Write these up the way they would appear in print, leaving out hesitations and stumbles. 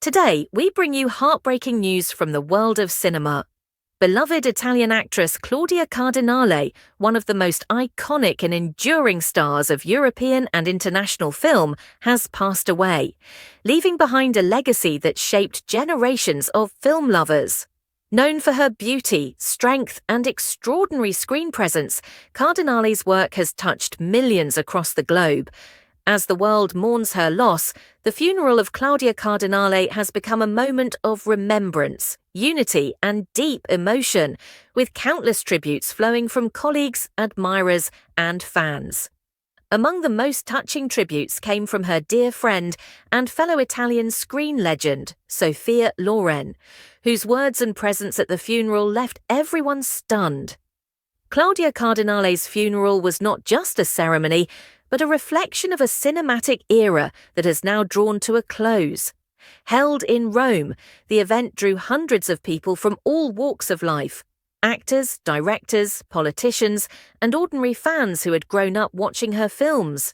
Today, we bring you heartbreaking news from the world of cinema. Beloved Italian actress Claudia Cardinale, one of the most iconic and enduring stars of European and international film, has passed away, leaving behind a legacy that shaped generations of film lovers. Known for her beauty, strength, and extraordinary screen presence, Cardinale's work has touched millions across the globe. As the world mourns her loss, the funeral of Claudia Cardinale has become a moment of remembrance, unity, and deep emotion, with countless tributes flowing from colleagues, admirers, and fans. Among the most touching tributes came from her dear friend and fellow Italian screen legend, Sophia Loren, whose words and presence at the funeral left everyone stunned. Claudia Cardinale's funeral was not just a ceremony, but a reflection of a cinematic era that has now drawn to a close. Held in Rome, the event drew hundreds of people from all walks of life: actors, directors, politicians, and ordinary fans who had grown up watching her films.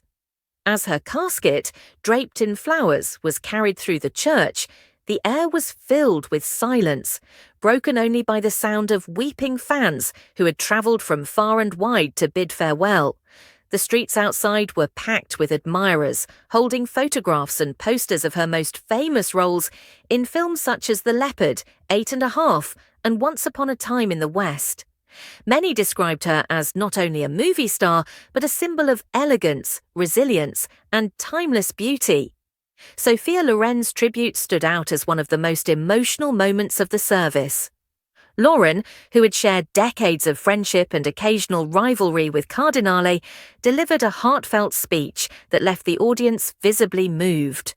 As her casket, draped in flowers, was carried through the church, the air was filled with silence, broken only by the sound of weeping fans who had travelled from far and wide to bid farewell. The streets outside were packed with admirers, holding photographs and posters of her most famous roles in films such as The Leopard, 8½, and Once Upon a Time in the West. Many described her as not only a movie star, but a symbol of elegance, resilience, and timeless beauty. Sophia Loren's tribute stood out as one of the most emotional moments of the service. Loren, who had shared decades of friendship and occasional rivalry with Cardinale, delivered a heartfelt speech that left the audience visibly moved.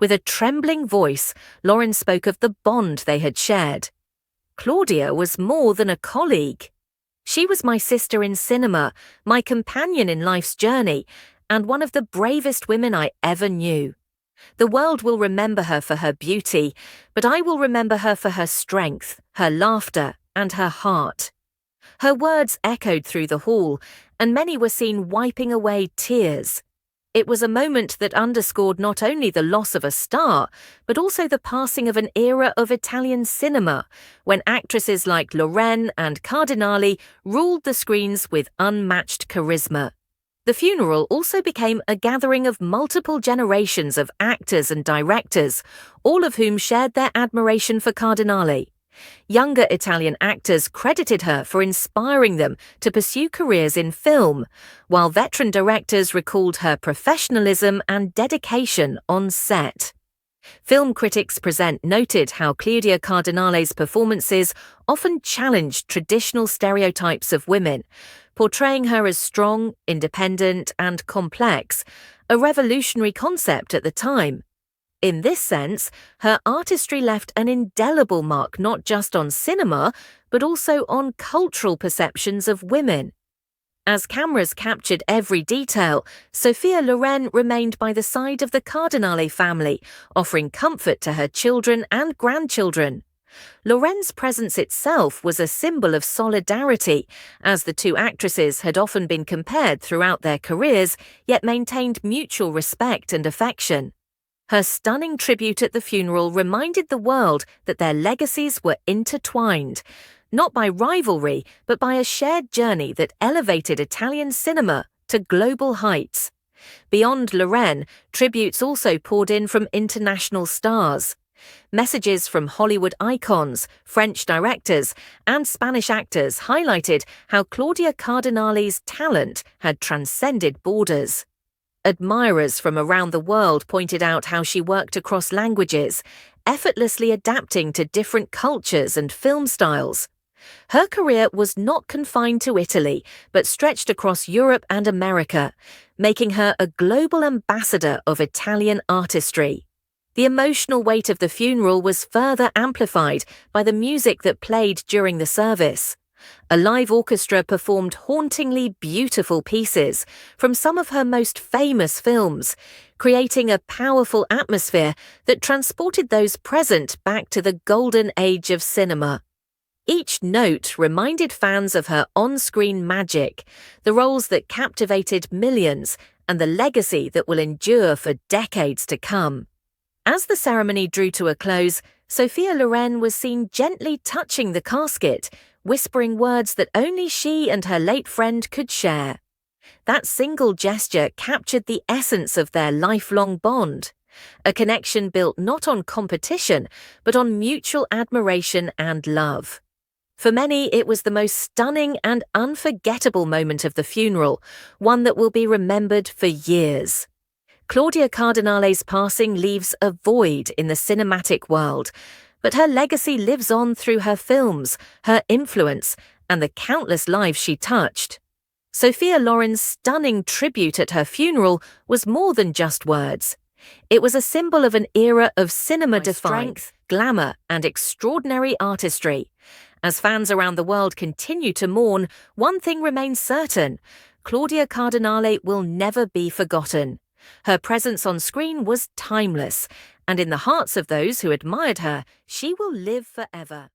With a trembling voice, Loren spoke of the bond they had shared. "Claudia was more than a colleague. She was my sister in cinema, my companion in life's journey, and one of the bravest women I ever knew. The world will remember her for her beauty, but I will remember her for her strength, her laughter, and her heart." Her words echoed through the hall, and many were seen wiping away tears. It was a moment that underscored not only the loss of a star, but also the passing of an era of Italian cinema, when actresses like Loren and Cardinale ruled the screens with unmatched charisma. The funeral also became a gathering of multiple generations of actors and directors, all of whom shared their admiration for Cardinale. Younger Italian actors credited her for inspiring them to pursue careers in film, while veteran directors recalled her professionalism and dedication on set. Film critics present noted how Claudia Cardinale's performances often challenged traditional stereotypes of women, portraying her as strong, independent, and complex, a revolutionary concept at the time. In this sense, her artistry left an indelible mark not just on cinema, but also on cultural perceptions of women. As cameras captured every detail, Sophia Loren remained by the side of the Cardinale family, offering comfort to her children and grandchildren. Loren's presence itself was a symbol of solidarity, as the two actresses had often been compared throughout their careers, yet maintained mutual respect and affection. Her stunning tribute at the funeral reminded the world that their legacies were intertwined, not by rivalry, but by a shared journey that elevated Italian cinema to global heights. Beyond Loren, tributes also poured in from international stars. Messages from Hollywood icons, French directors, and Spanish actors highlighted how Claudia Cardinale's talent had transcended borders. Admirers from around the world pointed out how she worked across languages, effortlessly adapting to different cultures and film styles. Her career was not confined to Italy, but stretched across Europe and America, making her a global ambassador of Italian artistry. The emotional weight of the funeral was further amplified by the music that played during the service. A live orchestra performed hauntingly beautiful pieces from some of her most famous films, creating a powerful atmosphere that transported those present back to the golden age of cinema. Each note reminded fans of her on-screen magic, the roles that captivated millions, and the legacy that will endure for decades to come. As the ceremony drew to a close, Sophia Loren was seen gently touching the casket, whispering words that only she and her late friend could share. That single gesture captured the essence of their lifelong bond, a connection built not on competition, but on mutual admiration and love. For many, it was the most stunning and unforgettable moment of the funeral, one that will be remembered for years. Claudia Cardinale's passing leaves a void in the cinematic world, but her legacy lives on through her films, her influence, and the countless lives she touched. Sophia Loren's stunning tribute at her funeral was more than just words. It was a symbol of an era of cinema-defining strength, glamour, and extraordinary artistry. As fans around the world continue to mourn, one thing remains certain: Claudia Cardinale will never be forgotten. Her presence on screen was timeless, and in the hearts of those who admired her, she will live forever.